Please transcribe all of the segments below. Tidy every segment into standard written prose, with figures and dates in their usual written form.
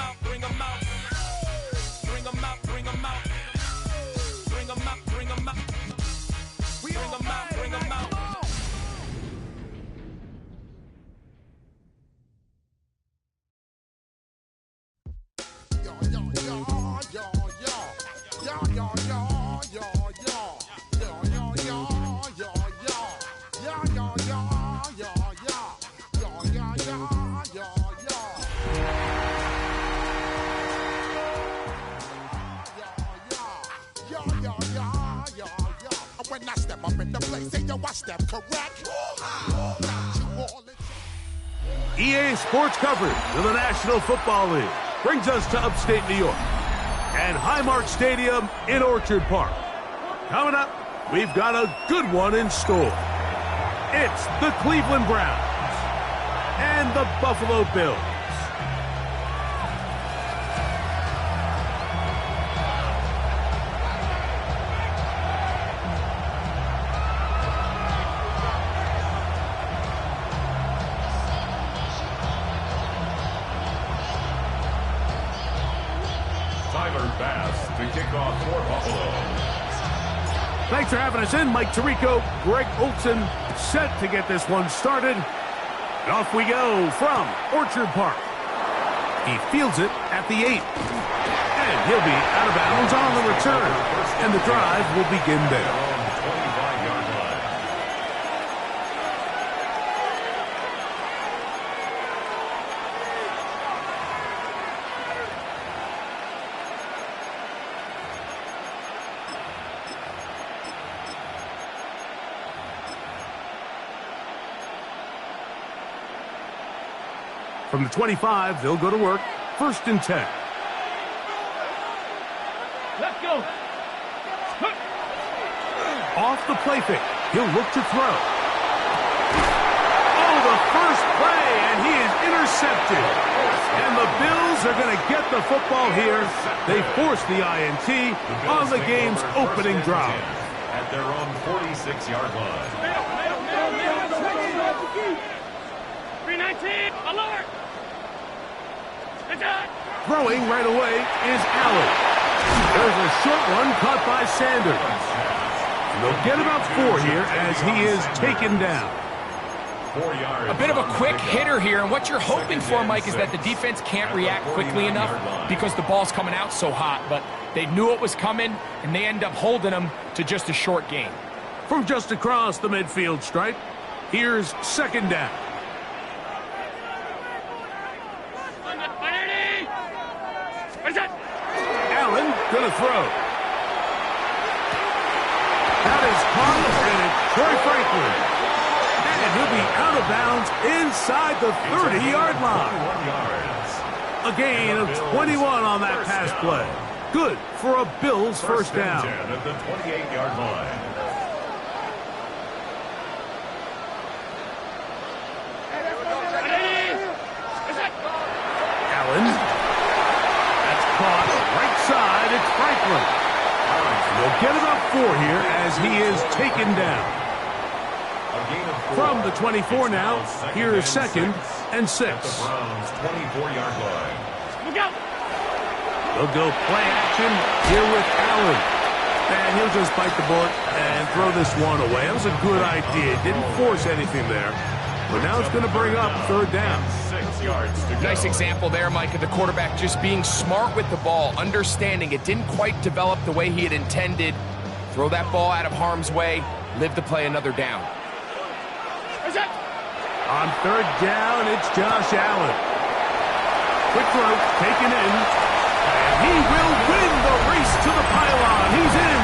out, bring 'em out. Bring 'em out, bring 'em out. Bring 'em out, bring 'em out. Bring 'em out, bring 'em out. When I step up in the place, say yo, I step correct. EA Sports coverage of the National Football League brings us to upstate New York and Highmark Stadium in Orchard Park. Coming up, we've got a good one in store. It's the Cleveland Browns and the Buffalo Bills. Thanks for having us in, Mike Tirico, Greg Olson, set to get this one started. And off we go from Orchard Park. He fields it at the 8. And he'll be out of bounds on the return. And the drive will begin there. From the 25, they'll go to work. 1st and 10. Let's go. Off the play fake. He'll look to throw. Oh, the first play, and he is intercepted. And the Bills are going to get the football here. They force the INT on the game's opening drive. At their own 46-yard line. 319, alert! Throwing right away is Allen. There's a short one caught by Sanders. And they'll get about 4 here as he is taken down. 4 yards. A bit of a quick hitter here, and what you're hoping for, Mike, is that the defense can't react quickly enough because the ball's coming out so hot, but they knew it was coming, and they end up holding them to just a short gain. From just across the midfield stripe, here's 2nd down. Allen gonna throw. That is caught, and it's Troy Franklin. And he'll be out of bounds inside the 30-yard line. A gain of 21 on that pass play. Good for a Bills first down. At the 28-yard line. Allen. That's caught right side. It's Franklin. They'll get about 4 here as he is taken down. From the 24 now, here is 2nd and 6. At the Browns' 24-yard line. Look out! They'll go play action here with Allen. And he'll just bite the bullet and throw this one away. That was a good idea. Didn't force anything there. But now it's going to bring up 3rd down. 6 yards to go. Nice example there, Mike, of the quarterback just being smart with the ball, understanding it didn't quite develop the way he had intended. Throw that ball out of harm's way, live to play another down. On 3rd down, it's Josh Allen. Quick throw, taken in. And he will win the race to the pylon. He's in.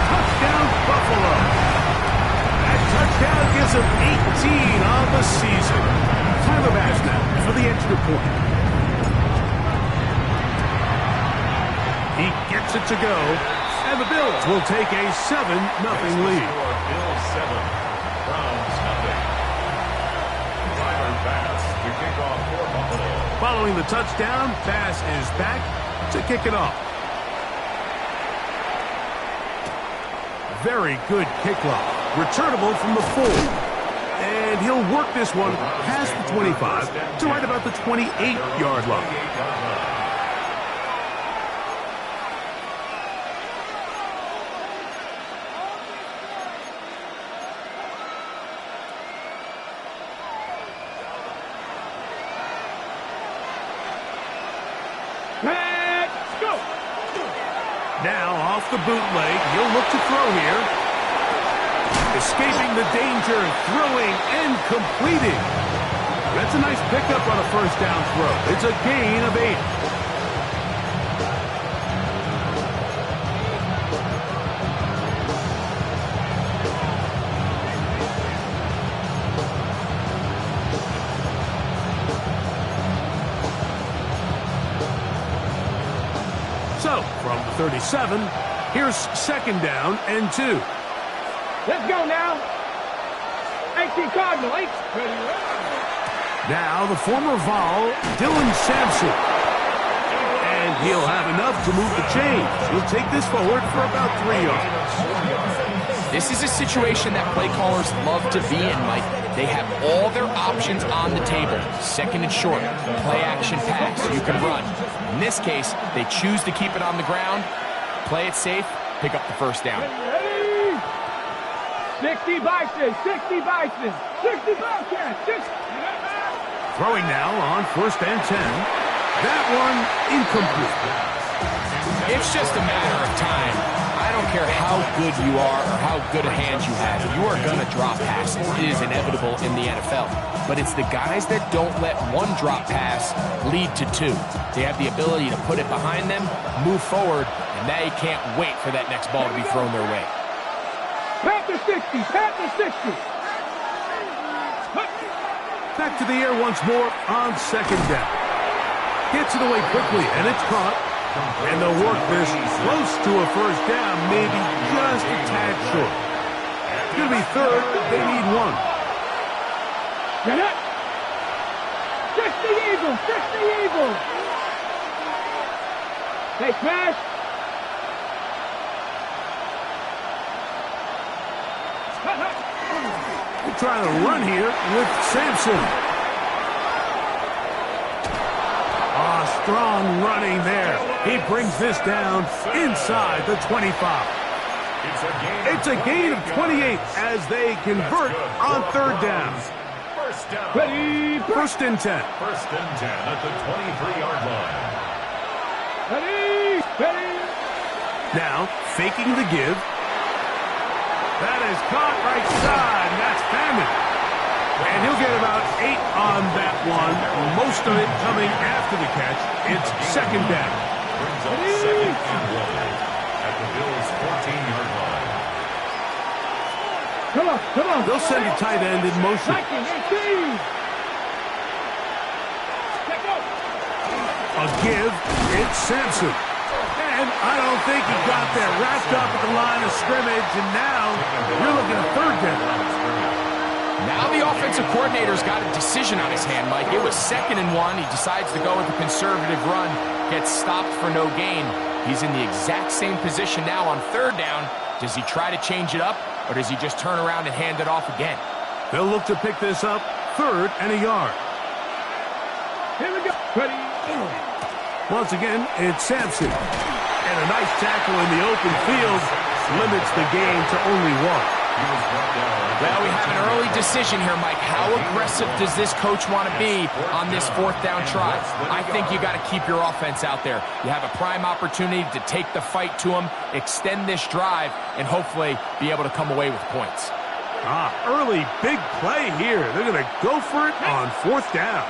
Touchdown, Buffalo. That touchdown gives him 18 on the season. Tyler Bass now for the extra point. He gets it to go. And the Bills will take a 7-0 lead. Bills 7, Browns nothing. Tyler Bass to kick off for Buffalo. Following the touchdown, Bass is back to kick it off. Very good kickoff. Returnable from the 4. And he'll work this one past the 25 to right about the 28-yard line. Off the bootleg, he'll look to throw here. Escaping the danger, throwing and completing. That's a nice pickup on a first down throw. It's a gain of 8. So, from the 37, here's second down and 2. Let's go now. 18 Cardinal. 8. Now the former Vol, Dylan Sampson. And he'll have enough to move the chains. He'll take this forward for about 3 yards. This is a situation that play callers love to be in, Mike. They have all their options on the table. Second and short, play action pass, you can run. In this case, they choose to keep it on the ground, play it safe, pick up the first down. 60 Bison, 60 Bison, 60 Bobcats, 60. Throwing now on first and 10. That one incomplete. It's just a matter of time. I don't care how good you are or how good a hand you have. You are going to drop passes. It is inevitable in the NFL. But it's the guys that don't let one drop pass lead to 2. They have the ability to put it behind them, move forward, and they can't wait for that next ball to be thrown their way. Panther 60, Panther 60. Back to the air once more on second down. Gets it away quickly, and it's caught. And they'll work this close to a first down, maybe just a tad short. It's going to be third. They need 1. Get it. 60 Eagles, 60 Eagles. Hey, smash. They're trying to run here with Sampson. Strong running there. He brings this down inside the 25. It's a gain of 28 as they convert on third down. Ready. First and 10. First and 10 at the 23-yard line. Ready. Ready. Now, faking the give. That is caught right side. That's Famine. And he'll get about 8 on that one. Most of it coming after the catch. It's second down. Brings up second and 1 at the Bills' 14-yard line. Come on, come on. They'll send a tight end in motion. 18. A give. It's Sampson. And I don't think he got there. Wrapped up at the line of scrimmage. And now you're looking at third down. Now the offensive coordinator's got a decision on his hand, Mike. It was second and 1. He decides to go with a conservative run, gets stopped for no gain. He's in the exact same position now on third down. Does he try to change it up, or does he just turn around and hand it off again? They'll look to pick this up, third and a yard. Here we go. Ready. Once again, it's Sampson. And a nice tackle in the open field limits the gain to only 1. Well, we have an early decision here, Mike. How aggressive does this coach want to be on this fourth down try? I think you got to keep your offense out there. You have a prime opportunity to take the fight to them, extend this drive, and hopefully be able to come away with points. Early big play here. They're going to go for it on fourth down.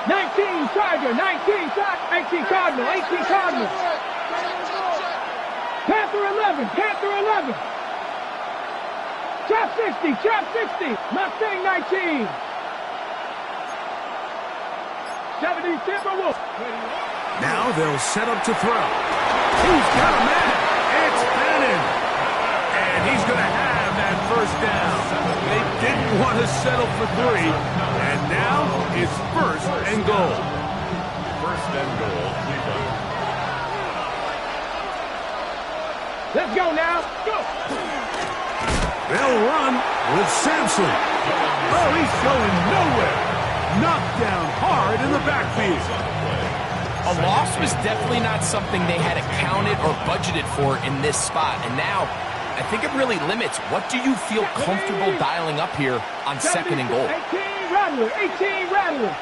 19 Charger, 19 Charger, 18 Cardinal, 18 Cardinal. Panther 11, Panther 11. Trap 60, Trap 60, Mustang 19. 70 Timberwolf. Now they'll set up to throw. He's got a man. It's Bannon. And he's going to have that first down. They didn't want to settle for 3. And now it's first and goal. First and goal, Cleveland. Let's go now. Go. They'll run with Sampson. Oh, he's going nowhere. Knocked down hard in the backfield. A loss was definitely not something they had accounted or budgeted for in this spot. And now, I think it really limits. What do you feel comfortable dialing up here on second and goal? 18 Rattler, 18 Rattler.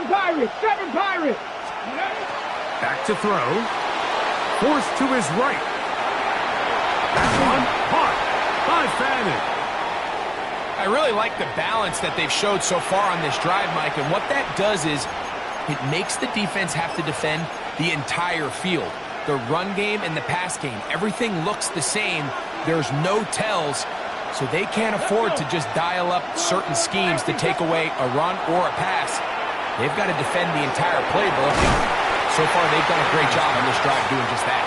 Pirates. 7 Pirates. Back to throw. Forced to his right. That one caught by Fannin. I really like the balance that they've showed so far on this drive, Mike, and what that does is it makes the defense have to defend the entire field. The run game and the pass game, everything looks the same. There's no tells, so they can't afford to just dial up certain schemes to take away a run or a pass. They've got to defend the entire playbook. So far, they've done a great job on this drive doing just that.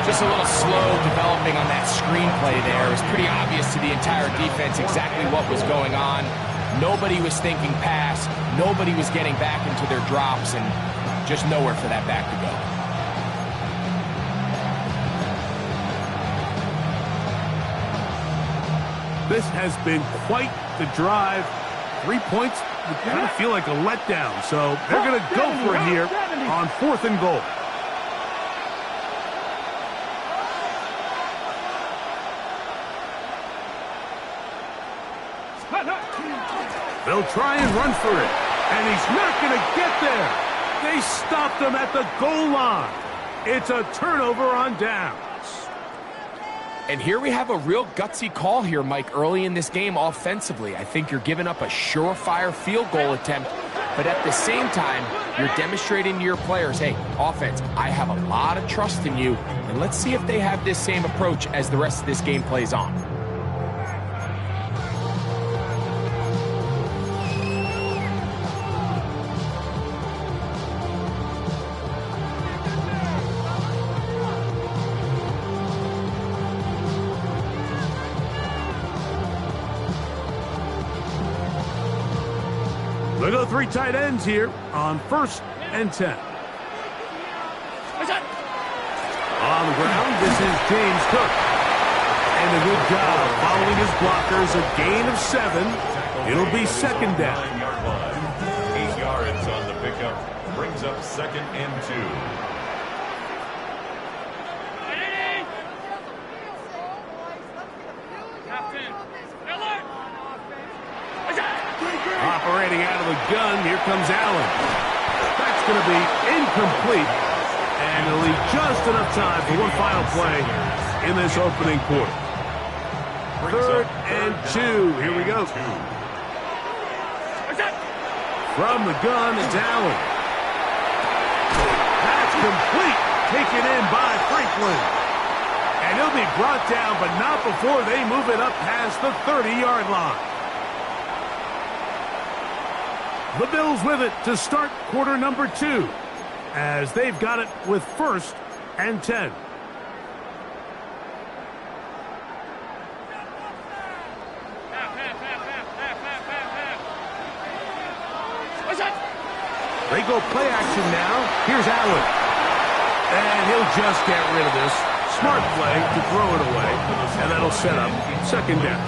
Just a little slow developing on that screenplay there. It was pretty obvious to the entire defense exactly what was going on. Nobody was thinking pass. Nobody was getting back into their drops, and just nowhere for that back to go. This has been quite the drive. 3 points would kind of feel like a letdown, so they're going to go for it here on 4th and goal. They'll try and run for it, and he's not going to get there. They stopped him at the goal line. It's a turnover on downs. And here we have a real gutsy call here, Mike, early in this game offensively. I think you're giving up a surefire field goal attempt, but at the same time, you're demonstrating to your players, hey, offense, I have a lot of trust in you, and let's see if they have this same approach as the rest of this game plays on. They go 3 tight ends here on 1st and 10. On the ground, this is James Cook. And a good job following his blockers, a gain of 7. It'll be 2nd down. 8 yards on the pickup. Brings up 2nd and 2. Operating out of the gun, here comes Allen. That's going to be incomplete, and it'll leave just enough time for one final play in this opening quarter. 3rd and 2. Here we go. From the gun, it's Allen. That's complete. Taken in by Franklin. And he'll be brought down, but not before they move it up past the 30-yard line. The Bills with it to start quarter number 2, as they've got it with 1st and 10. They go play action now. Here's Allen. And he'll just get rid of this. Smart play to throw it away, and that'll set up 2nd down.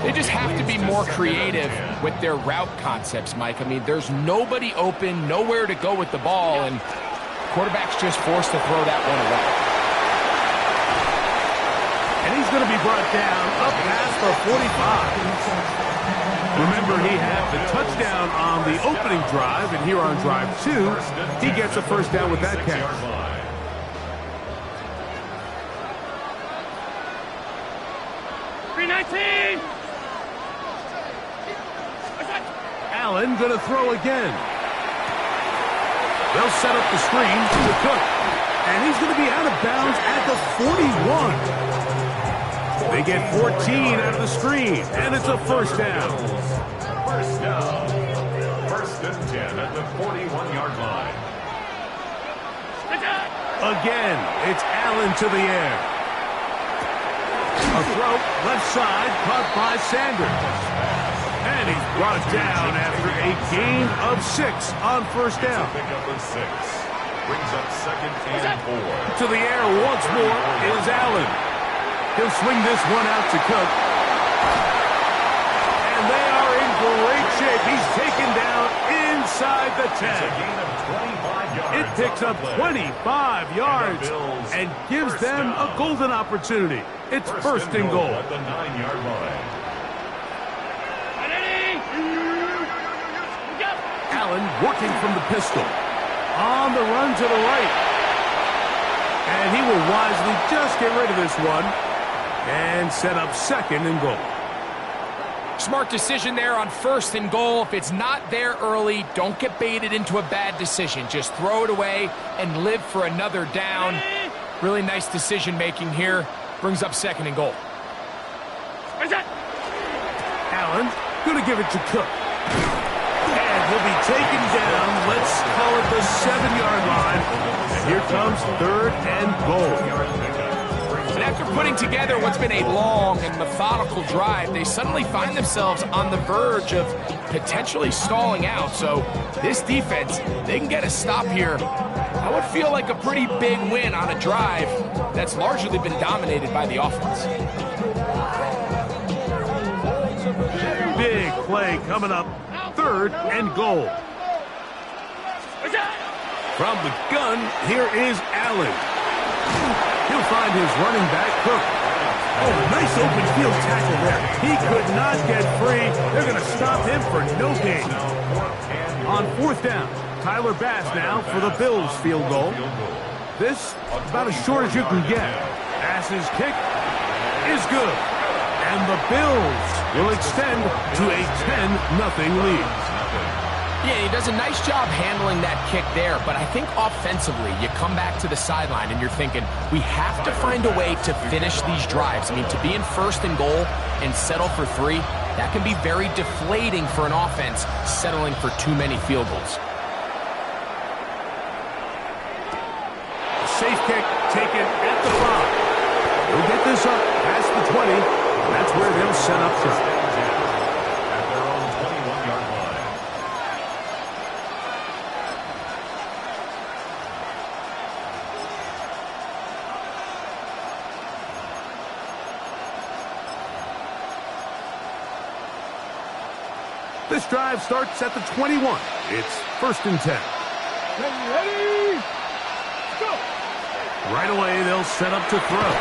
They just have to be more creative with their route concepts, Mike. I mean, there's nobody open, nowhere to go with the ball, and quarterback's just forced to throw that one away. And he's going to be brought down up past the 45. Remember, he had the touchdown on the opening drive, and here on drive 2, he gets a 1st down with that catch. 319. Allen going to throw again. They'll set up the screen to Cook. And he's going to be out of bounds at the 41. They get 14 out of the screen. And it's a 1st down. 1st down. 1st and 10 at the 41-yard line. Again, it's Allen to the air. A throw left side caught by Sanders. And he's brought down after a gain of 6 on 1st down. Pick up a 6. Brings up 2nd and 4. To the air once more is Allen. He'll swing this one out to Cook. And they are in great shape. He's taken down inside the 10. It picks up 25 yards and gives them a golden opportunity. It's 1st and goal. At the 9-yard line. Allen working from the pistol. On the run to the right. And he will wisely just get rid of this one and set up 2nd and goal. Smart decision there on 1st and goal. If it's not there early, don't get baited into a bad decision. Just throw it away and live for another down. Really nice decision-making here. Brings up 2nd and goal. Allen going to give it to Cook. And he'll be taken down. Let's call it the 7-yard line. And here comes 3rd and goal. And after putting together what's been a long and methodical drive, they suddenly find themselves on the verge of potentially stalling out. So this defense, they can get a stop here. That would feel like a pretty big win on a drive that's largely been dominated by the offense. Big play coming up. 3rd and goal. From the gun, here is Allen. He'll find his running back, Cook. Oh, nice open field tackle there. He could not get free. They're going to stop him for no gain. On 4th down, Tyler Bass now for the Bills field goal. This about as short as you can get. Bass's kick is good. And the Bills will extend to a 10-0 lead. Yeah, he does a nice job handling that kick there, but I think offensively, you come back to the sideline and you're thinking, we have to find a way to finish these drives. I mean, to be in 1st and goal and settle for 3, that can be very deflating for an offense settling for too many field goals. A safe kick taken at the 5. We'll get this up past the 20. That's where they'll set up shop. At their own 21-yard line. This drive starts at the 21. It's 1st and 10. Ready? Go! Right away, they'll set up to throw.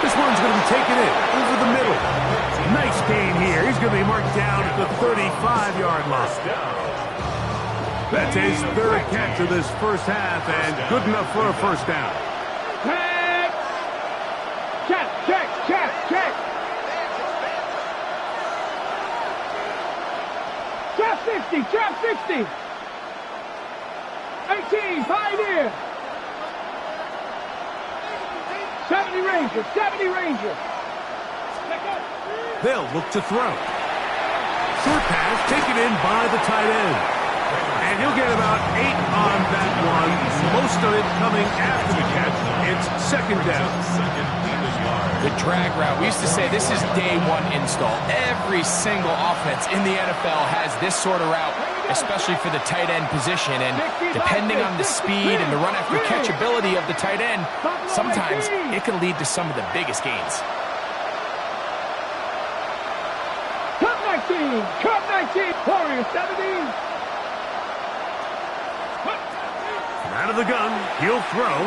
This one's going to be taken in over the middle. Nice gain here. He's going to be marked down at the 35-yard line. That's his 3rd catch of this 1st half, and good enough for a 1st down. Check! Check! Check! Check! Trap 60! Trap 60! 18! Pioneer! 70 Rangers! 70 Rangers! They'll look to throw. Short pass taken in by the tight end. And he'll get about 8 on that one. Most of it coming after the catch. It's 2nd down. The drag route. We used to say this is day 1 install. Every single offense in the NFL has this sort of route, especially for the tight end position. And depending on the speed and the run after catch ability of the tight end, sometimes it can lead to some of the biggest gains. Cut 19! Cut 19! Warrior 70! Out of the gun, he'll throw.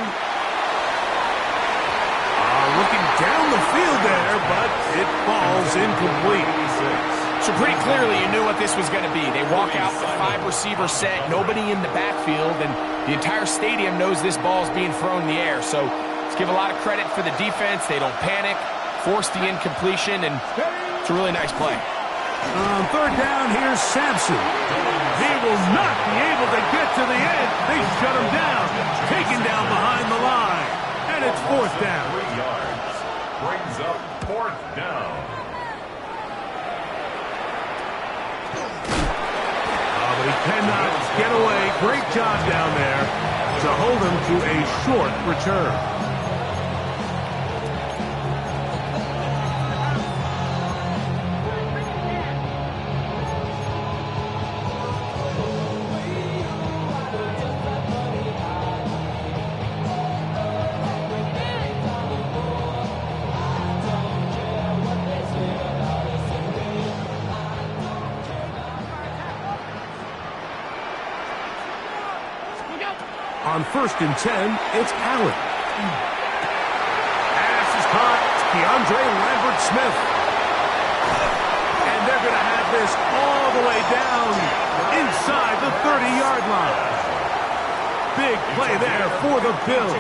Looking down the field there, but it falls incomplete. So pretty clearly you knew what this was going to be. They walk out the 5-receiver set, nobody in the backfield, and the entire stadium knows this ball is being thrown in the air. So let's give a lot of credit for the defense. They don't panic, force the incompletion, and it's a really nice play. On 3rd down, here's Sampson. He will not be able to get to the end. They shut him down. Taken down behind the line. And it's 4th down. 3 yards. Brings up 4th down. But he cannot get away. Great job down there to hold him to a short return. On 1st and 10, it's Allen. Pass is caught. Keandre Lambert-Smith. And they're going to have this all the the way down inside the 30-yard line. Big play there for the Bills.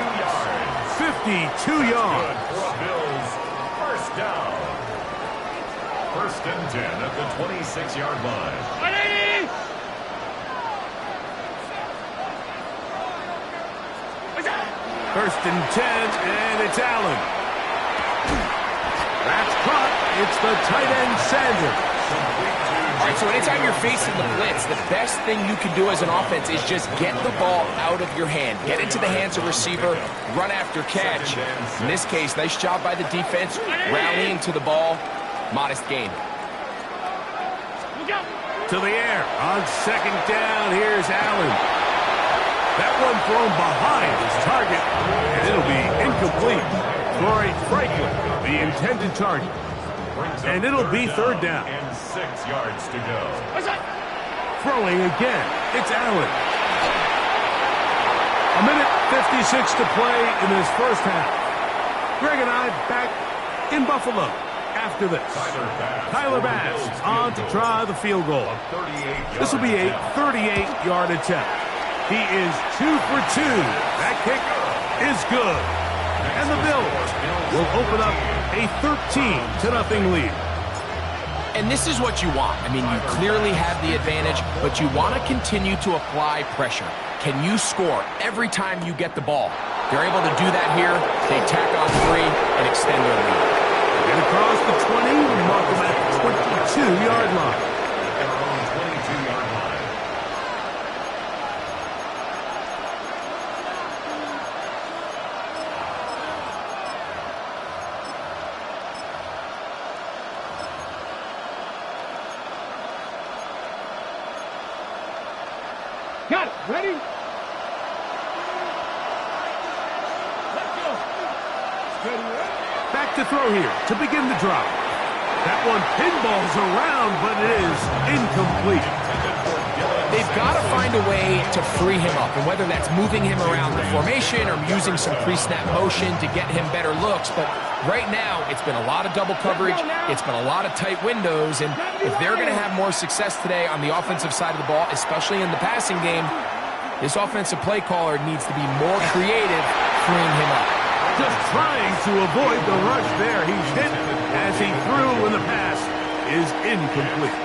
52 yards. For Bills, first down. First and 10 at the 26-yard line. First and 10, and it's Allen. That's caught. It's the tight end, Sanders. All right, so anytime you're facing the blitz, the best thing you can do as an offense is just get the ball out of your hand. Get into the hands of receiver, run after catch. In this case, nice job by the defense, rallying to the ball. Modest gain. To the air. On second down, here's Allen. That one thrown behind his target, and it'll be incomplete. Troy Franklin, the intended target. And it'll be third down. And 6 yards to go. Throwing again, it's Allen. A minute 56 to play in this first half. Greg and I back in Buffalo after this. Tyler Bass on to try the field goal. This will be a 38-yard attempt. He is 2 for 2. That kick is good. And the Bills will open up a 13-0 lead. And this is what you want. I mean, you clearly have the advantage, but you want to continue to apply pressure. Can you score every time you get the ball? They're able to do that here. They tack on 3 and extend their lead. And across the 20, mark them at the 22-yard line. Their own 22-yard line. Got it. Ready? Let's go. Ready, ready? Back to throw here to begin the drive. That one pinballs around, but it is incomplete. They've got to find a way to free him up, and whether that's moving him around the formation or using some pre-snap motion to get him better looks. But right now, it's been a lot of double coverage. It's been a lot of tight windows, and if they're going to have more success today on the offensive side of the ball, especially in the passing game, this offensive play caller needs to be more creative, freeing him up. Just trying to avoid the rush there. He's hit as he threw, and the pass is incomplete.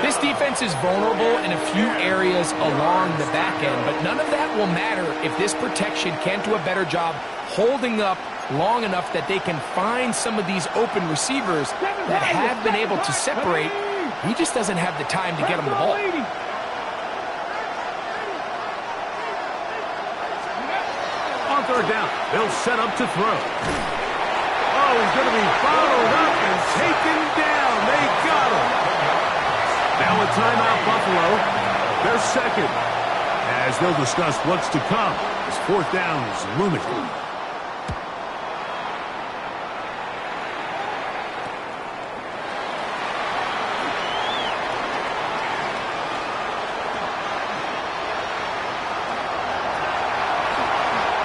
This defense is vulnerable in a few areas along the back end, but none of that will matter if this protection can't do a better job holding up long enough that they can find some of these open receivers that have been able to separate. He just doesn't have the time to get them the ball. On third down, they'll set up to throw. Oh, he's going to be followed up and taken down. They got him. Now a timeout, Buffalo. They're second. As they'll discuss what's to come as fourth down is looming.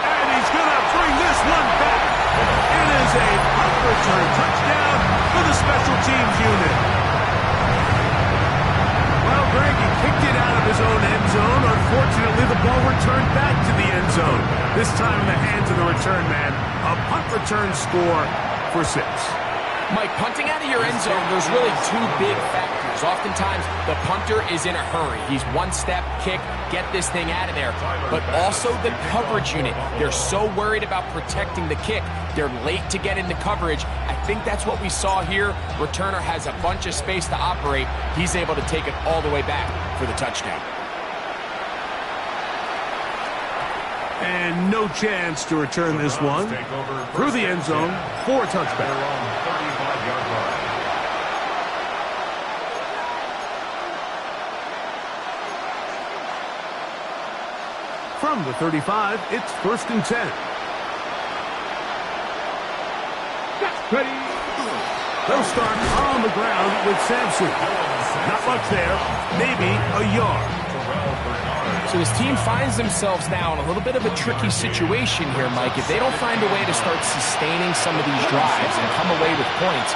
And he's going to bring this one back. It is a punt return touchdown for the special teams unit. Well, Greg, he kicked it out of his own end zone. Unfortunately, the ball returned back to the end zone. This time in the hands of the return man. A punt return score for 6. Mike, punting out of your end zone, there's really 2 big factors. Oftentimes, the punter is in a hurry. He's one step, kick, get this thing out of there. But also the coverage unit. They're so worried about protecting the kick. They're late to get into coverage. I think that's what we saw here. Returner has a bunch of space to operate. He's able to take it all the way back for the touchdown. And no chance to return this one through the end zone for a touchback. From the 35, it's first and 10. Ready? They'll start on the ground with Sampson. Not much there, maybe a yard. So his team finds themselves now in a little bit of a tricky situation here, Mike. If they don't find a way to start sustaining some of these drives and come away with points,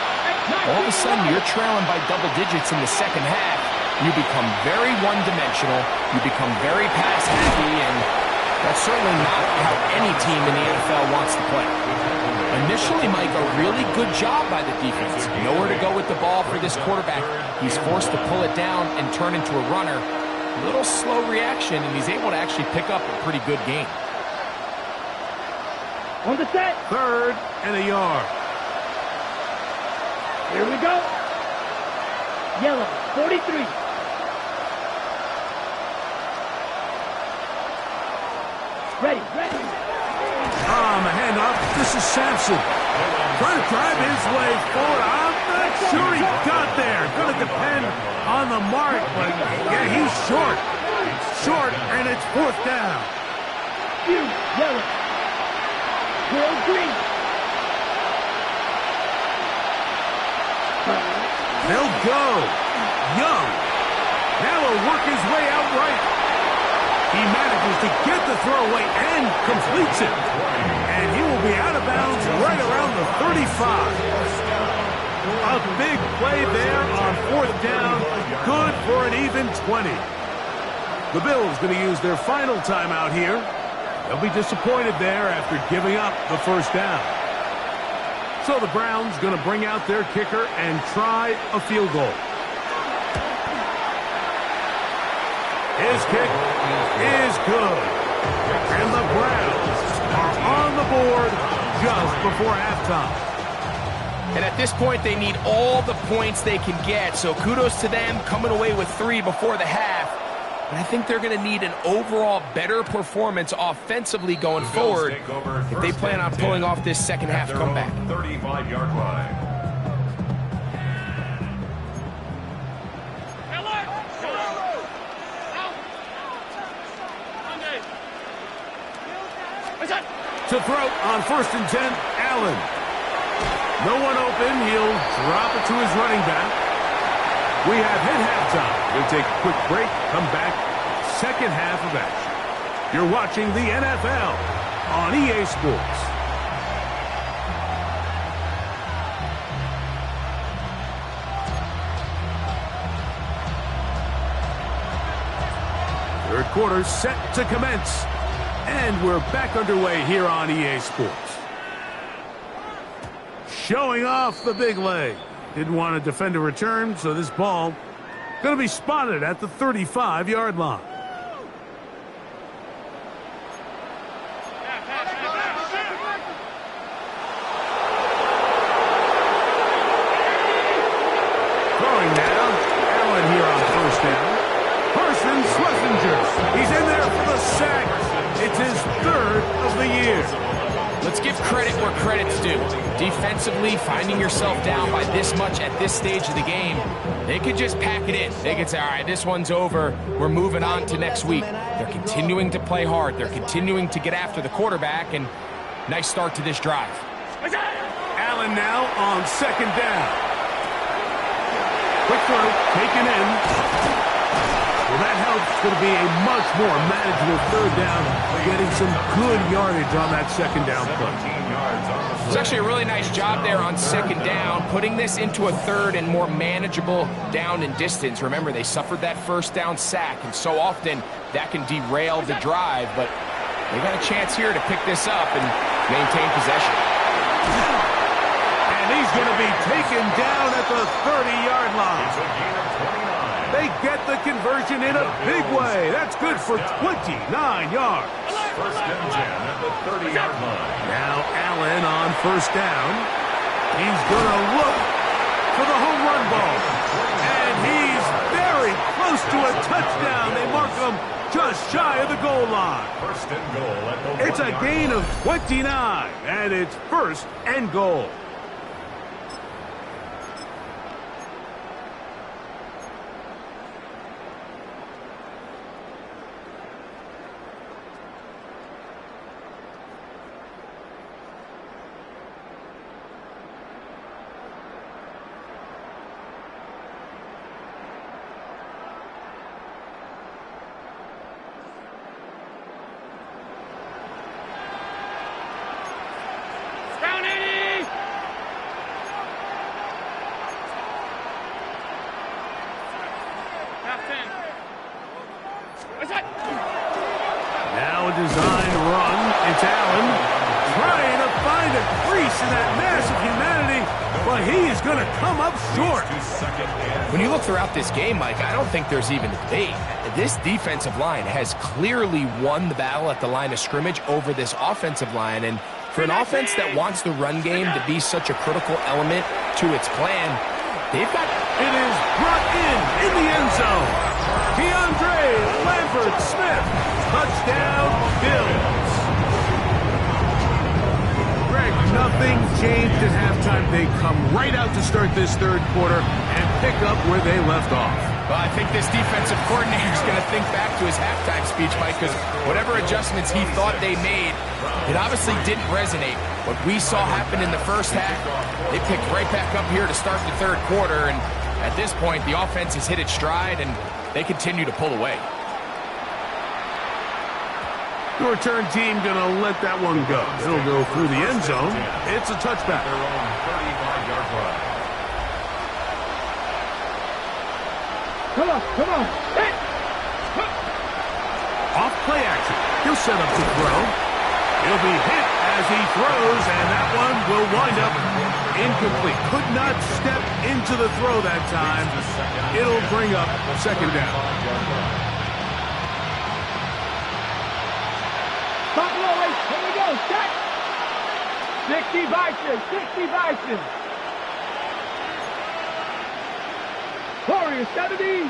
all of a sudden you're trailing by double digits in the second half. you become very one-dimensional, you become very pass-happy, and that's certainly not how any team in the NFL wants to play. Initially, Mike, a really good job by the defense. Nowhere to go with the ball for this quarterback. He's forced to pull it down and turn into a runner. A little slow reaction, and he's able to actually pick up a pretty good game. On the set. 3rd and a yard. Here we go. Yellow, 43. Ready. A handoff. This is Sampson. Trying to drive his way forward. I'm not sure he got there. Going to depend on the mark, but yeah, he's short. Short, and it's 4th down. Yellow. Will green. They'll go. Young. Now he'll work his way out right. He manages to get the throwaway and completes it. And he will be out of bounds right around the 35. A big play there on 4th down. Good for an even 20. The Bills going to use their final timeout here. They'll be disappointed there after giving up the 1st down. So the Browns going to bring out their kicker and try a field goal. His kick is good. And the Browns are on the board just before halftime. And at this point, they need all the points they can get. So kudos to them coming away with 3 before the half. But I think they're going to need an overall better performance offensively going forward if they plan on pulling off this second half comeback. 35-yard line. To throw on 1st and 10, Allen. No one open. He'll drop it to his running back. We have hit halftime. We'll take a quick break, come back, second half of action. You're watching the NFL on EA Sports. Third quarter set to commence. And we're back underway here on EA Sports. Showing off the big leg. Didn't want to defend a return, so this ball going to be spotted at the 35-yard line. Throwing now. Allen here on 1st down. Parsons, Schlesinger. He's in there for the sack. It's his 3rd of the year. Let's give credit where credit's due. Defensively, finding yourself down by this much at this stage of the game, they could just pack it in. They could say, all right, this one's over. We're moving on to next week. They're continuing to play hard. They're continuing to get after the quarterback, and nice start to this drive. Allen now on 2nd down. Quick throw, taken in. Well, that helps. It's going to be a much more manageable 3rd down, getting some good yardage on that 2nd down play. It's actually a really nice job there on 2nd down, putting this into a 3rd and more manageable down and distance. Remember, they suffered that 1st down sack, and so often that can derail the drive, but they got a chance here to pick this up and maintain possession. And he's going to be taken down at the 30-yard line. They get the conversion in a big way. That's good for 29 yards. 1st and 10 at the 30-yard line. Now Allen on 1st down. He's going to look for the home run ball. And he's very close to a touchdown. They mark him just shy of the goal line. 1st and goal at the It's a gain of 29, and it's 1st and goal. Now a design run. It's Allen trying to find a crease in that mass of humanity, but he is going to come up short. When you look throughout this game, Mike, I don't think there's even a debate. This defensive line has clearly won the battle at the line of scrimmage over this offensive line, and for an offense that wants the run game to be such a critical element to its plan, they've got... It is brought in the end zone. DeAndre Lambert-Smith. Touchdown, Bills. Greg, nothing changed at halftime. They come right out to start this third quarter and pick up where they left off. Well, I think this defensive coordinator is going to think back to his halftime speech, Mike, because whatever adjustments he thought they made, it obviously didn't resonate. What we saw happen in the first half, they picked right back up here to start the third quarter, and at this point, the offense has hit its stride, and they continue to pull away. The return team going to let that one go. It'll go through the end zone. It's a touchback. Their own 35-yard line. Come on. Hey. Off play action. He'll set up to throw. He'll be hit as he throws, and that one will wind up incomplete. Could not step into the throw that time. It'll bring up second down. Buffalo, here we go. Set. 60 Bison. Warriors 70.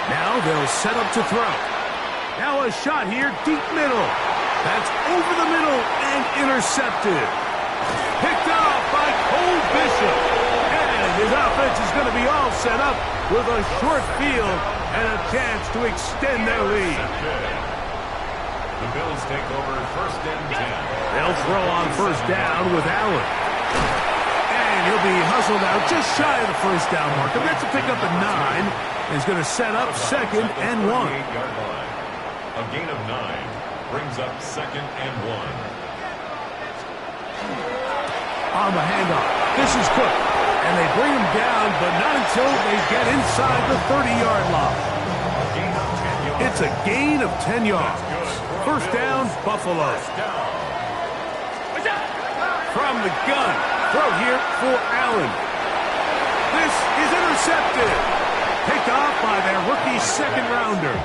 Now they'll set up to throw. Now a shot here, deep middle. That's over the middle and intercepted. Picked off by Cole Bishop. And his offense is going to be all set up with a short field and a chance to extend their lead. The Bills take over first and 10. They'll throw on first down with Allen. And he'll be hustled out just shy of the first down marker. That's a pick up at 9. He's going to set up second and 1. A gain of 9 brings up second and 1. On the handoff. This is Cook. And they bring him down, but not until they get inside the 30-yard line. It's a gain of 10 yards. First down, Buffalo. From the gun. Throw here for Allen. This is intercepted. Picked off by their rookie second-rounder.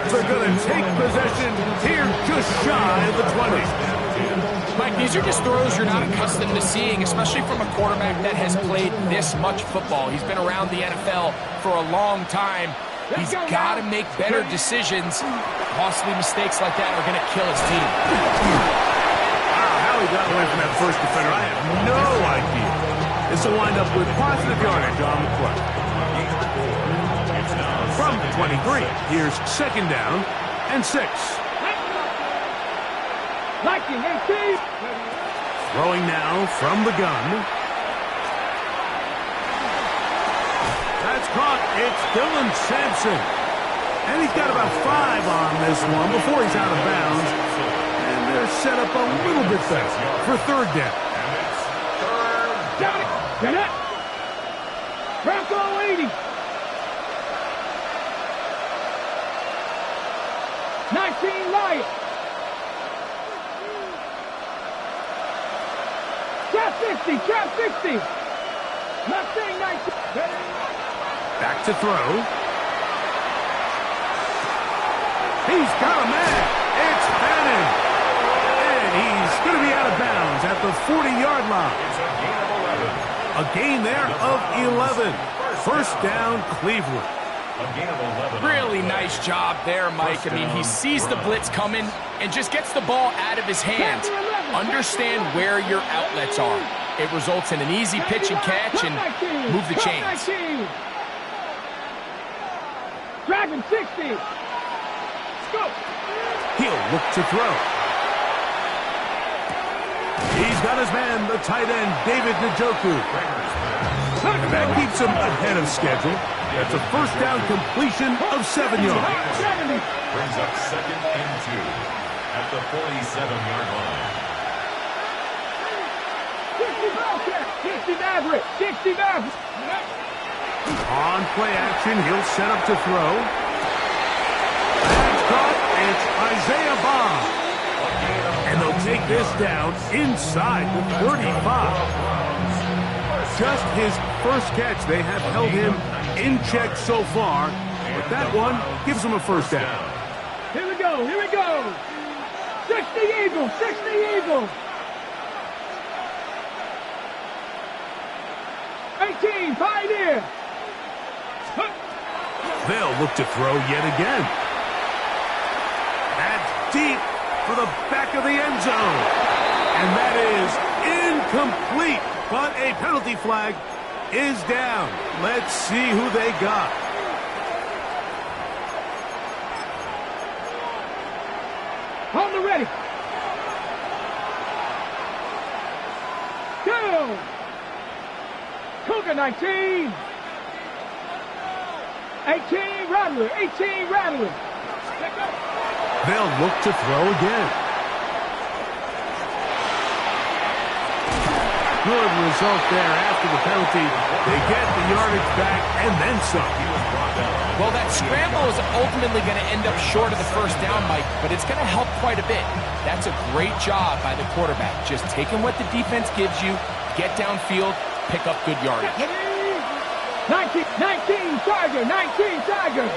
They're going to take possession here just shy of the 20. Mike, these are just throws you're not accustomed to seeing, especially from a quarterback that has played this much football. He's been around the NFL for a long time. He's got to make better decisions. Costly mistakes like that are going to kill his team. Wow, how he got away from that first defender, I have no idea. This will wind up with positive yardage on the play. From the 23, here's second down and 6. Lightning 18. Throwing now from the gun. That's caught. It's Dylan Sampson. And he's got about 5 on this one before he's out of bounds. And they're set up a little bit better for third down. Get it. Bronco 80. 19 Lions. Trap 60. Mustang 19. Back to throw. He's got a man. It's Madden. And he's going to be out of bounds at the 40-yard line. A gain there of 11. First down, Cleveland. Really nice job there, Mike. I mean, he sees the blitz coming and just gets the ball out of his hands. Understand where your outlets are. It results in an easy pitch and catch and move the chains. Dragon 60. Go. He'll look to throw. He's got his man, the tight end, David Njoku. And that keeps him ahead of schedule. That's a first down completion of 7 yards. Brings up second and 2 at the 47-yard line. 60 Maverick. 60 Maverick. On play action, he'll set up to throw. That's caught. It's Isaiah Bond. And they'll take this down inside the 35. Just his first catch. They have held him in check so far, but that one gives him a first down. Here we go. 60 Eagles. 60 Eagles. 18 Pioneer. They'll look to throw yet again. That's deep for the back of the end zone. And that is incomplete, but a penalty flag is down. Let's see who they got. On the ready. Go. Cougar 19. 18 Rattler. 18 Rattler. They'll look to throw again. Good result there after the penalty. They get the yardage back and then some. Well, that scramble is ultimately going to end up short of the first down, Mike, but it's going to help quite a bit. That's a great job by the quarterback. Just taking what the defense gives you, get downfield, pick up good yardage. 19 Tiger. 19 Tiger.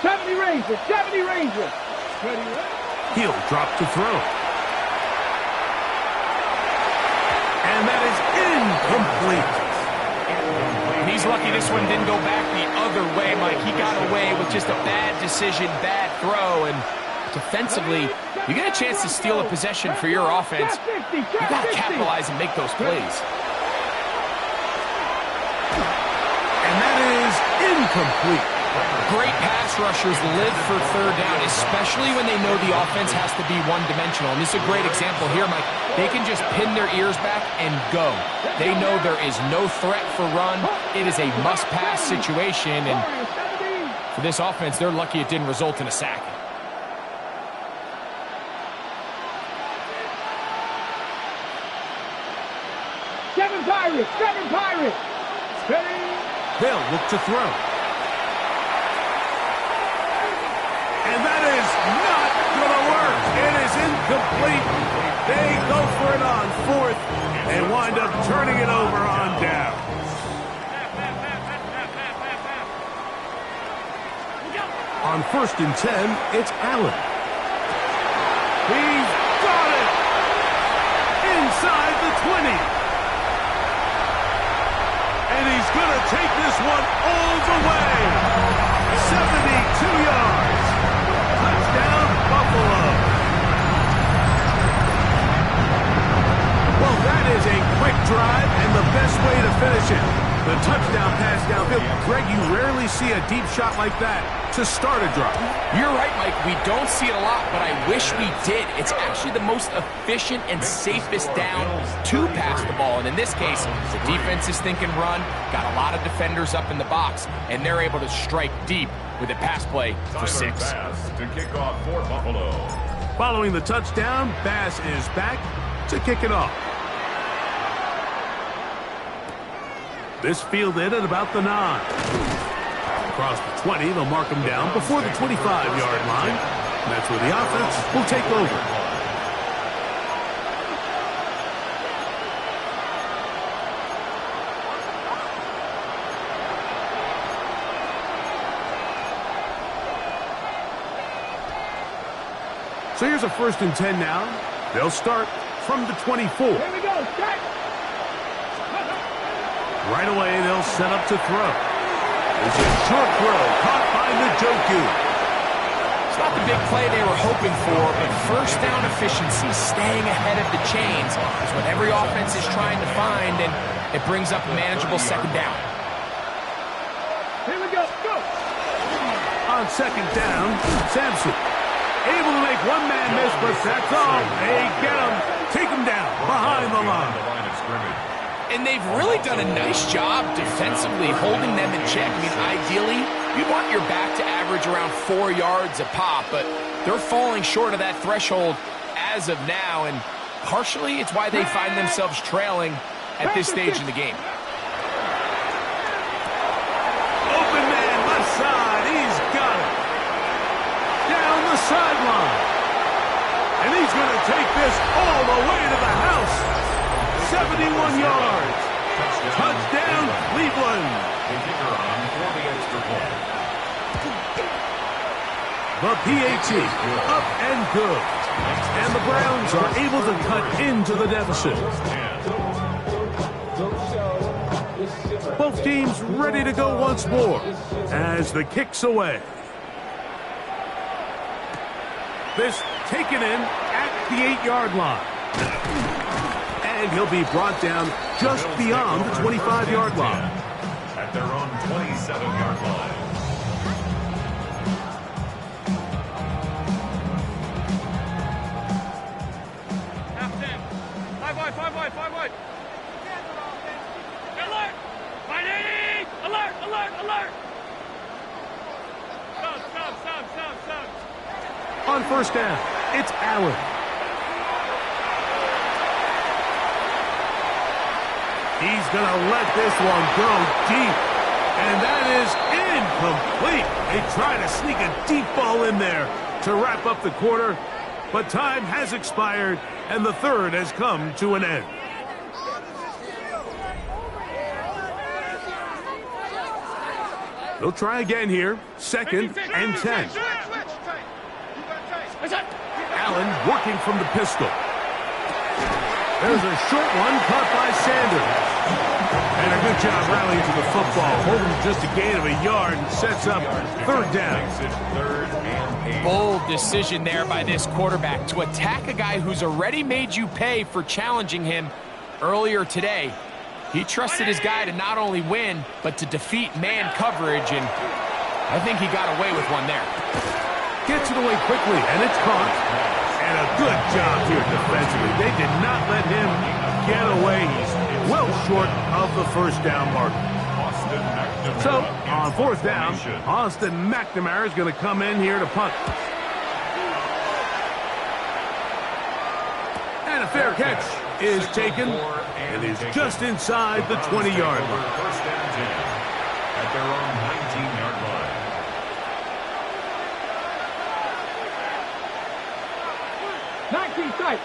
70 Ranger. 70 Ranger. He'll drop to throw. And that is incomplete. And he's lucky this one didn't go back the other way, Mike. He got away with just a bad decision, bad throw, and defensively, you get a chance to steal a possession for your offense. You got to capitalize and make those plays. And that is incomplete. Great pass rushers live for third down, especially when they know the offense has to be one-dimensional. And this is a great example here, Mike. They can just pin their ears back and go. They know there is no threat for run. It is a must-pass situation. And for this offense, they're lucky it didn't result in a sack. Seven Pirates. They'll look to throw. And that is not going to work. It is incomplete. They go for it on fourth and wind up turning it over on down. On 1st and 10, it's Allen. He's got it. Inside the 20. And he's going to take this one all the way. 72 yards. Touchdown, Buffalo. Well, that is a quick drive and the best way to finish it. The touchdown pass downfield. Greg, you rarely see a deep shot like that to start a drive. You're right, Mike. We don't see it a lot, but I wish we did. It's actually the most efficient and safest down to pass the ball. And in this case, the defense is thinking run, got a lot of defenders up in the box, and they're able to strike deep with a pass play for 6. Bass to kick off for Buffalo. Following the touchdown, Bass is back to kick it off. This fielded at about the 9. Across the 20, they'll mark him down before the 25-yard line. And that's where the offense will take over. So here's a 1st and 10 now. They'll start from the 24. Here we go. Start. Right away, they'll set up to throw. It's a short throw caught by Njoku. It's not the big play they were hoping for, but first down efficiency, staying ahead of the chains, is what every offense is trying to find, and it brings up a manageable 2nd down. Here we go. Go. On 2nd down, Sampson. Able to make one man miss, but that's all. They get him. Take him down behind the line. And they've really done a nice job defensively holding them in check. I mean, ideally, you want your back to average around 4 yards a pop, but they're falling short of that threshold as of now. And partially it's why they find themselves trailing at this stage in the game. Open man, left side. He's got it. Down the sideline. And he's going to take this all the way to the house. 71 yards. Touchdown, Cleveland. The kicker on for the extra point. The PAT up and good. And the Browns are able to cut into the deficit. Both teams ready to go once more as the kick's away. This taken in at the 8-yard line. And he'll be brought down just beyond the 25-yard line. At their own 27-yard line. Five wide. Alert! Mighty! Alert! Stop. On first down, it's Allen. He's going to let this one go deep. And that is incomplete. They try to sneak a deep ball in there to wrap up the quarter. But time has expired, and the third has come to an end. They'll try again here. 2nd and 10. Allen working from the pistol. There's a short one caught by Sanders. And a good job rallying to the football. Holding just a gain of a yard and sets up third down. Bold decision there by this quarterback to attack a guy who's already made you pay for challenging him earlier today. He trusted his guy to not only win, but to defeat man coverage, and I think he got away with one there. Gets it away quickly, and it's caught. And a good job here defensively. They did not let him get away. He's well short of the first down marker. So, on fourth down, Austin McNamara is going to come in here to punt. And a fair catch is taken, and is just inside the 20-yard line. First and 10 at their own 19-yard line.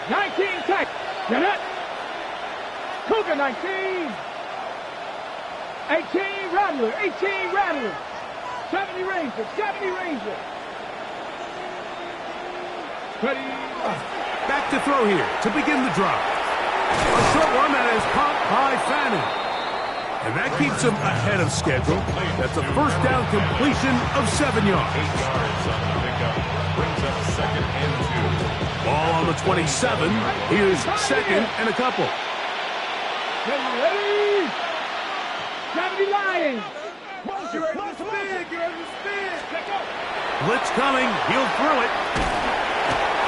Nineteen tight. Get it. Cougar 19. 18 Rattler. 70 Ranger. Ready. Back to throw here to begin the drive. A short one that is caught by Fanning. And that keeps him ahead of schedule. That's a first down completion of 7 yards. 8 yards on the pickup. Brings up 2nd and 2. Ball on the 27. Here's 2nd and a couple. Ready. 70 Lions. Blitz coming. He'll throw it.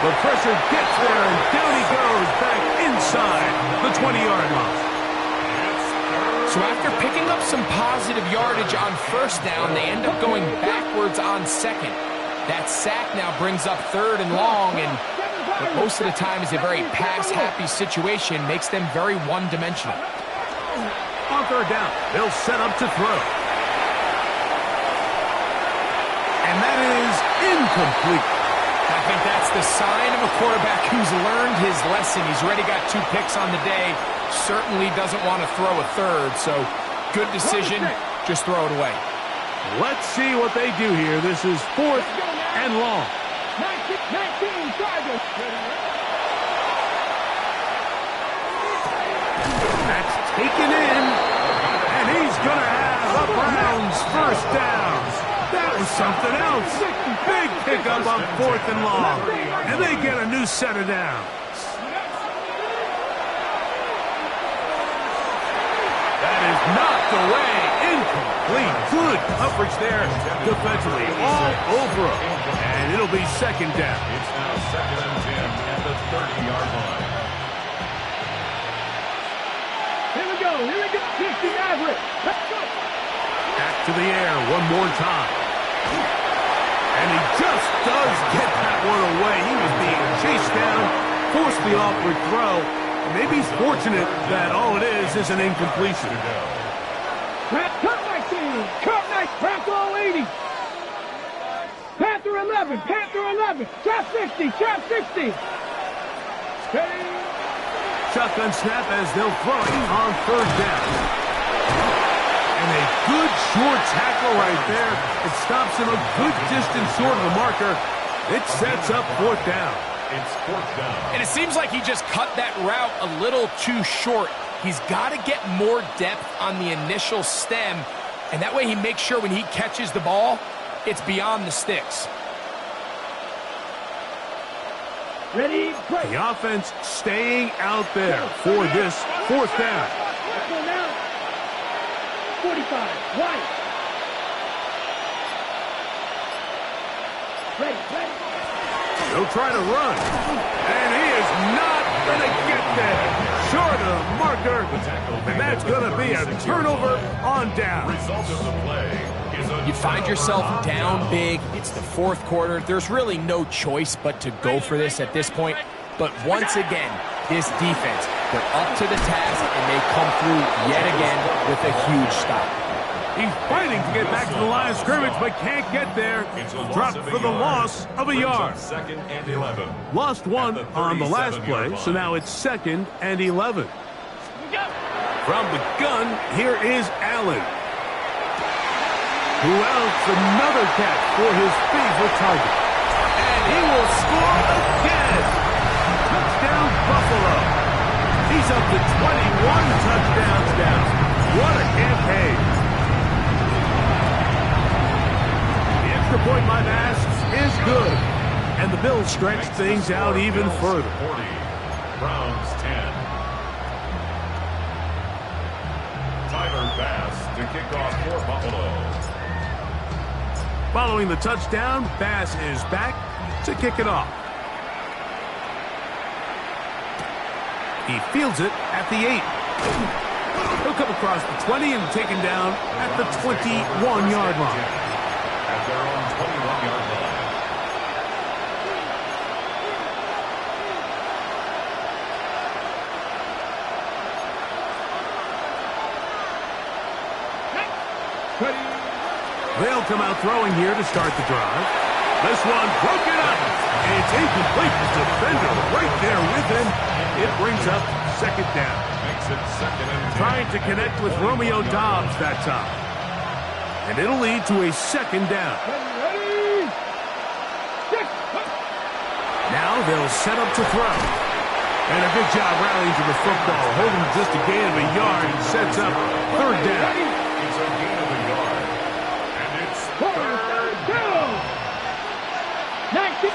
The pressure gets there, and down he goes back inside the 20-yard line. So after picking up some positive yardage on first down, they end up going backwards on second. That sack now brings up 3rd and long, and what most of the time is a very pass-happy situation, makes them very one-dimensional. On third down, they'll set up to throw. And that is incomplete. I think that's the sign of a quarterback who's learned his lesson. He's already got 2 picks on the day. Certainly doesn't want to throw a third, so good decision. Just throw it away. Let's see what they do here. This is 4th and long. 19 Chargers. That's taken in, and he's going to have the Browns first down. That was something else. Big pickup on 4th and long, and they get a new set of downs. That is knocked away, incomplete. Good coverage there defensively, all over him, and it'll be 2nd down. It's now 2nd and 10 at the 30-yard line. Here we go. 60 Maverick. Let's go. Back to the air one more time. And he just does get that one away. He was being chased down force the awkward throw. Maybe he's fortunate that all it is an incompletion. Cut 19. Cut 19. Panther 80. Panther 11. Panther 11. Trap 60. Trap 60. Steady. Shotgun snap as they'll throw it on third down. And a good short tackle right there. It stops him a good distance short of the marker. It sets up fourth down. It's fourth down. And it seems like he just cut that route a little too short. He's got to get more depth on the initial stem, and that way he makes sure when he catches the ball, it's beyond the sticks. Ready, break. The offense staying out there for this fourth down. Let's go now. 45. Right. Ready. He'll try to run, and he is not going to get there. Short of the marker, and that's going to be a turnover on down. Result of the play is a You find yourself down big. It's the fourth quarter. There's really no choice but to go for this at this point. But once again, this defense, they're up to the task, and they come through yet again with a huge stop. He's fighting to get back to the line of scrimmage, but can't get there. Dropped for the loss of a yard. Second and 11. Lost one on the last play, so now it's 2nd and 11. From the gun, here is Allen. Who else? Another catch for his favorite target. And he will score again. Touchdown, Buffalo. He's up to 21 touchdowns now. What a campaign. The point by Bass is good, and the Bills stretch things out even further. 40, Browns 10. Tyler Bass to kick off for Buffalo. Following the touchdown, Bass is back to kick it off. He fields it at the 8. He'll come across the 20 and taken down at the 21-yard line. At their own 21-yard line. They'll come out throwing here to start the drive. This one broken up. It's incomplete. The defender right there with him. It brings up 2nd down. Makes it 2nd and 10. Trying to connect with Romeo Doubs that time. And it'll lead to a 2nd down. Ready. Now they'll set up to throw. And a good job rallying to the football. Holding just a gain of a yard and sets up 3rd down. It's a gain of a yard. And it's 3rd down. 19.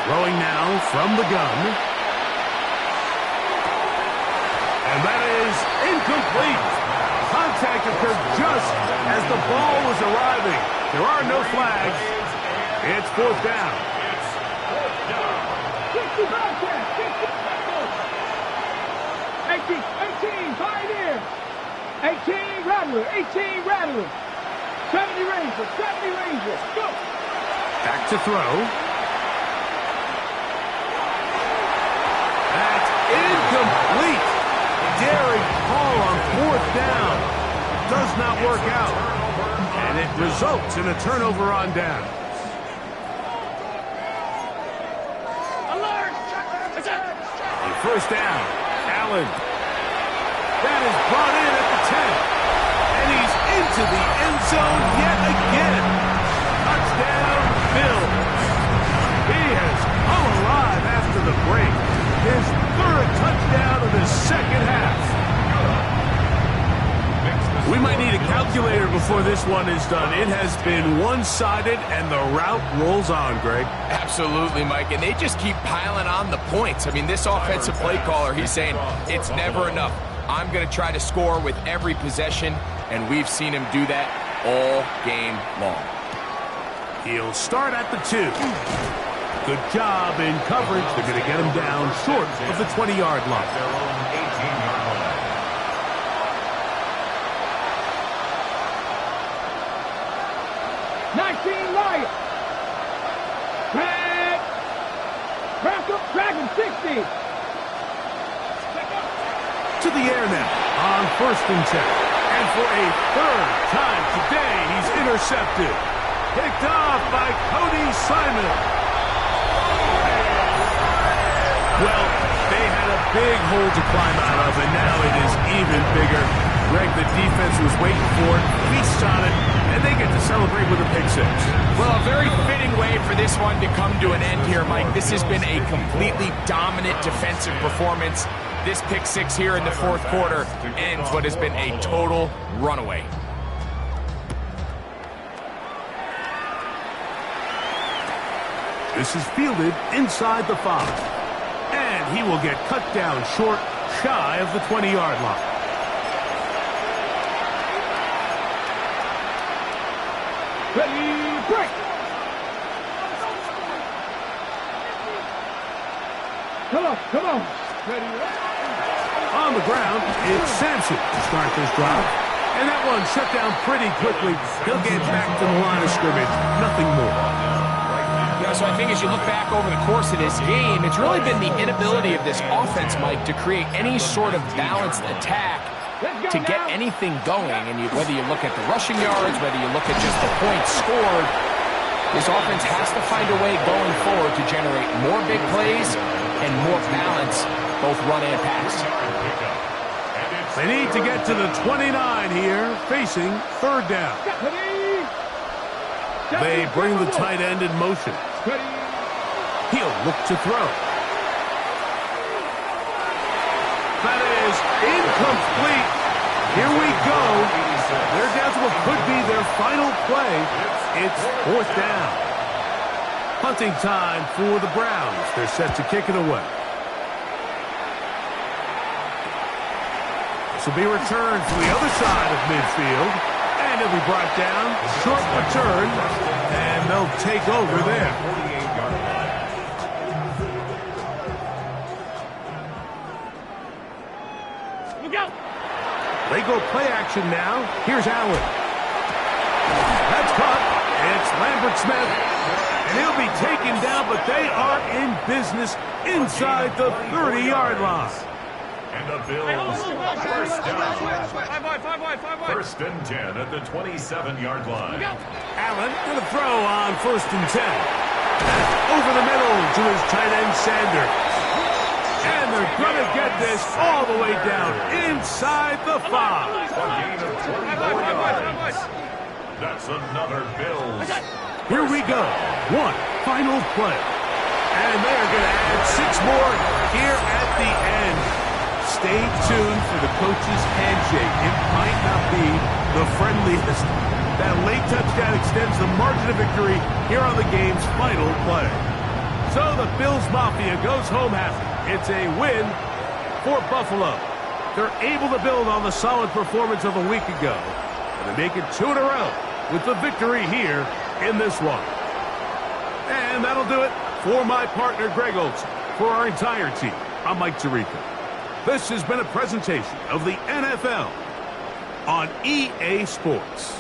Throwing now from the gun. And that is incomplete. Contact occurred just as the ball was arriving. There are no flags. It's 4th down. 65 catch. 18, Pioneer. 18, Rattler. 18, Rattler. 70 Rangers. Go. Back to throw. That's incomplete. Daring call on 4th down. Does not work out. And it results in a turnover on down. First down. Allen. That is brought in at the 10. And he's into the end zone yet again. Touchdown, Bills. He has come alive after the break. His 3rd touchdown of the 2nd half. We might need a calculator before this one is done. It has been one-sided, and the route rolls on, Greg. Absolutely, Mike, and they just keep piling on the points. I mean, this offensive play caller, he's saying it's never enough. I'm going to try to score with every possession, and we've seen him do that all game long. He'll start at the 2. Good job in coverage. They're going to get him down short of the 20-yard line. their own 18-yard line. 19 Lions. Drag 50. To the air now on 1st and 10. And for a 3rd time today, he's intercepted. Picked off by Cody Simon. Well, they had a big hole to climb out of, and now it is even bigger. Greg, the defense was waiting for it, feasts on it, and they get to celebrate with a pick six. Well, a very fitting way for this one to come to an end here, Mike. This has been a completely dominant defensive performance. This pick six here in the 4th quarter ends what has been a total runaway. This is fielded inside the 5. And he will get cut down short, shy of the 20-yard line. Ready, break. Come on. Ready, On the ground, it's Sampson to start this drive. And that one shut down pretty quickly. He'll get back to the line of scrimmage. Nothing more. Yeah, so I think as you look back over the course of this game, it's really been the inability of this offense, Mike, to create any sort of balanced attack to get anything going. And whether you look at the rushing yards, whether you look at just the points scored, this offense has to find a way going forward to generate more big plays and more balance, both run and pass. They need to get to the 29 here, facing 3rd down. They bring the tight end in motion. He'll look to throw. That is incomplete. Here we go. They're down to what could be their final play. It's 4th down. Punting time for the Browns. They're set to kick it away. This will be returned to the other side of midfield. And it'll be brought down. Short return. And they'll take over there. They go play action now. Here's Allen. That's caught. It's Lambert Smith. And he'll be taken down, but they are in business inside the 30-yard line. And the Bills, 1st down. 1st and 10 at the 27-yard line. Allen with a throw on 1st and 10. Over the middle to his tight end, Sanders. And they're going to get this all the way down inside the 5. A gain of 24 yards. That's another Bills. Here we go. One final play. And they're going to add 6 more here at the end. Stay tuned for the coach's handshake. It might not be the friendliest. That late touchdown extends the margin of victory here on the game's final play. So the Bills Mafia goes home happy. It's a win for Buffalo. They're able to build on the solid performance of a week ago. And they make it 2 in a row with the victory here in this one. And that'll do it for my partner, Greg Olson. For our entire team, I'm Mike Tirico. This has been a presentation of the NFL on EA Sports.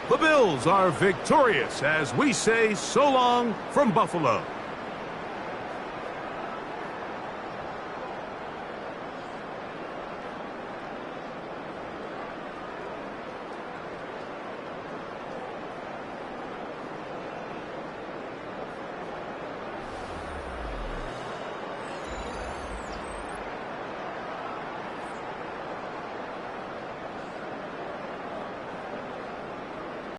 The Bills are victorious as we say so long from Buffalo.